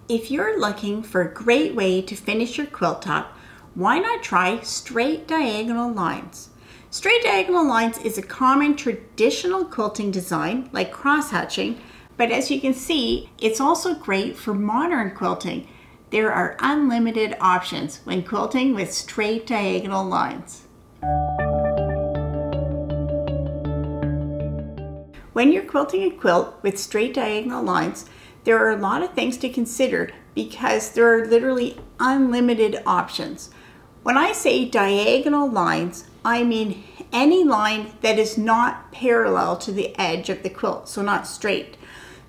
If you're looking for a great way to finish your quilt top, why not try straight diagonal lines? Straight diagonal lines is a common traditional quilting design like cross hatching, but as you can see, it's also great for modern quilting. There are unlimited options when quilting with straight diagonal lines. When you're quilting a quilt with straight diagonal lines, there are a lot of things to consider because there are literally unlimited options. When I say diagonal lines, I mean any line that is not parallel to the edge of the quilt, so not straight.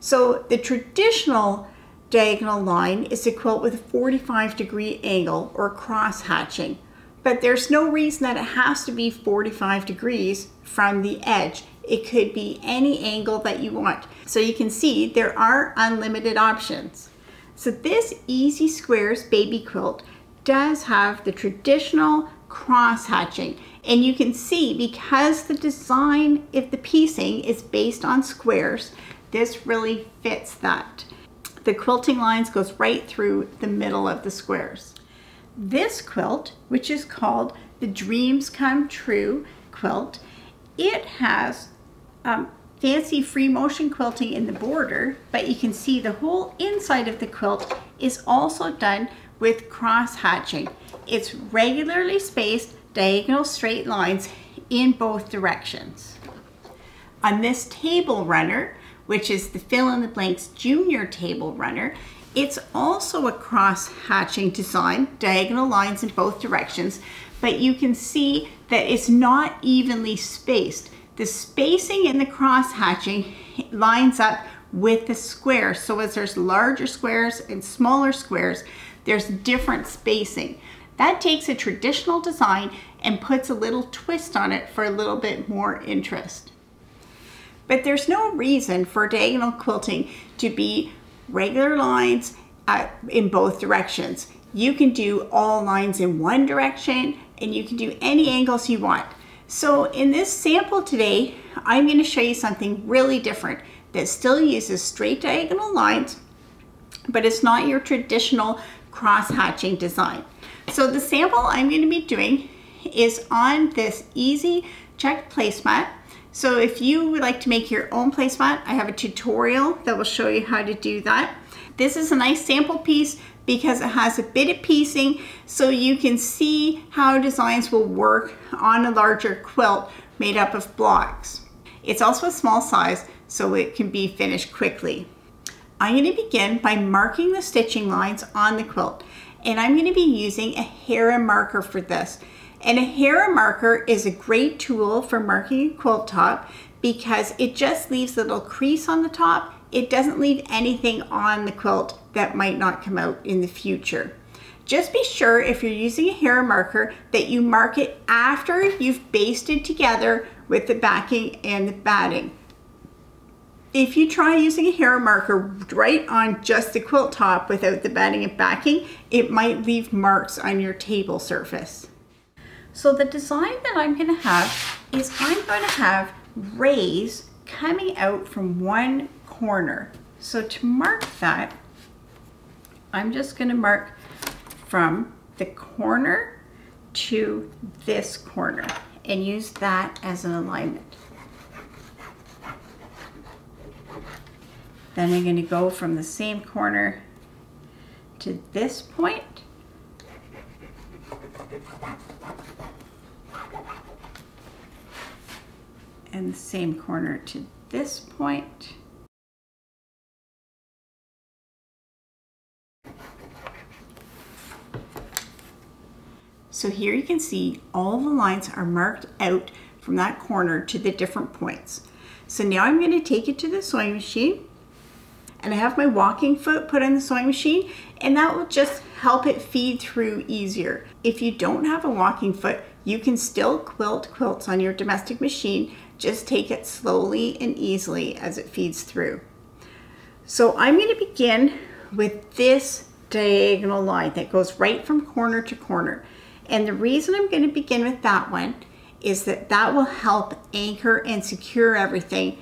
So the traditional diagonal line is a quilt with a 45-degree angle or cross hatching, but there's no reason that it has to be 45 degrees from the edge. It could be any angle that you want. So you can see there are unlimited options. So this Easy Squares baby quilt does have the traditional cross hatching, and you can see because the design of the piecing is based on squares, this really fits that. The quilting lines goes right through the middle of the squares. This quilt, which is called the Dreams Come True quilt, it has fancy free motion quilting in the border, but you can see the whole inside of the quilt is also done with cross hatching. It's regularly spaced diagonal straight lines in both directions. On this table runner, which is the Fill in the Blanks Junior Table Runner, it's also a cross hatching design, diagonal lines in both directions, but you can see that it's not evenly spaced. The spacing in the cross hatching lines up with the squares. So as there's larger squares and smaller squares, there's different spacing. That takes a traditional design and puts a little twist on it for a little bit more interest. But there's no reason for diagonal quilting to be regular lines in both directions. You can do all lines in one direction and you can do any angles you want. So in this sample today, I'm going to show you something really different that still uses straight diagonal lines, but it's not your traditional cross hatching design. So the sample I'm going to be doing is on this easy checked placemat. So if you would like to make your own placemat, I have a tutorial that will show you how to do that. This is a nice sample piece because it has a bit of piecing so you can see how designs will work on a larger quilt made up of blocks. It's also a small size so it can be finished quickly. I'm going to begin by marking the stitching lines on the quilt, and I'm going to be using a Hera marker for this. And a Hera marker is a great tool for marking a quilt top because it just leaves a little crease on the top. It doesn't leave anything on the quilt that might not come out in the future. Just be sure if you're using a Hera marker that you mark it after you've basted together with the backing and the batting. If you try using a Hera marker right on just the quilt top without the batting and backing, it might leave marks on your table surface. So the design that I'm going to have is I'm going to have rays coming out from one corner. So to mark that, I'm just going to mark from the corner to this corner and use that as an alignment. Then I'm going to go from the same corner to this point. And the same corner to this point. So here you can see all the lines are marked out from that corner to the different points. So now I'm going to take it to the sewing machine, and I have my walking foot put on the sewing machine, and that will just help it feed through easier. If you don't have a walking foot, you can still quilt quilts on your domestic machine. Just take it slowly and easily as it feeds through. So I'm going to begin with this diagonal line that goes right from corner to corner. And the reason I'm going to begin with that one is that that will help anchor and secure everything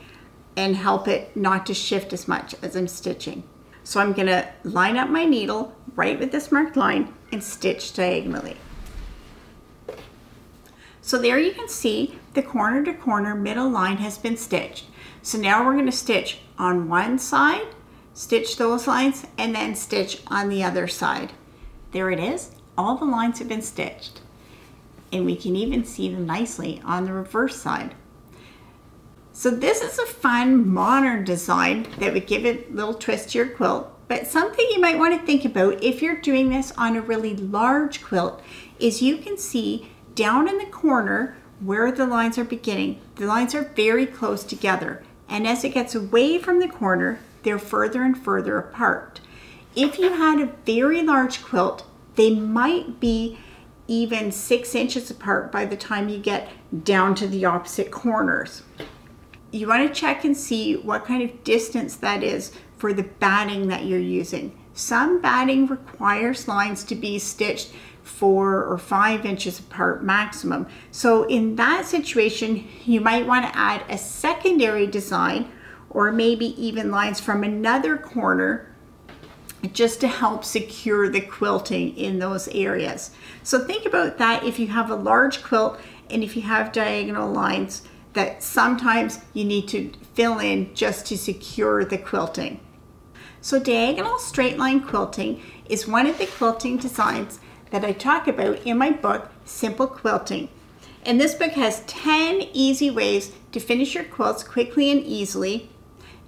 and help it not to shift as much as I'm stitching. So I'm going to line up my needle right with this marked line and stitch diagonally. So there you can see the corner to corner middle line has been stitched. So now we're going to stitch on one side, stitch those lines, and then stitch on the other side. There it is. All the lines have been stitched. And we can even see them nicely on the reverse side. So this is a fun modern design that would give it a little twist to your quilt. But something you might want to think about if you're doing this on a really large quilt is you can see down in the corner where the lines are beginning, the lines are very close together. And as it gets away from the corner, they're further and further apart. If you had a very large quilt, they might be even 6 inches apart by the time you get down to the opposite corners. You want to check and see what kind of distance that is for the batting that you're using. Some batting requires lines to be stitched 4 or 5 inches apart maximum. So in that situation, you might want to add a secondary design or maybe even lines from another corner just to help secure the quilting in those areas. So think about that if you have a large quilt and if you have diagonal lines that sometimes you need to fill in just to secure the quilting. So diagonal straight line quilting is one of the quilting designs that I talk about in my book, Simple Quilting. And this book has 10 easy ways to finish your quilts quickly and easily.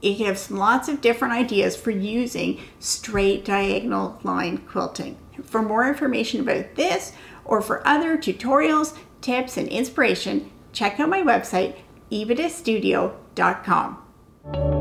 It gives lots of different ideas for using straight diagonal line quilting. For more information about this or for other tutorials, tips, and inspiration, check out my website, evadestudio.com.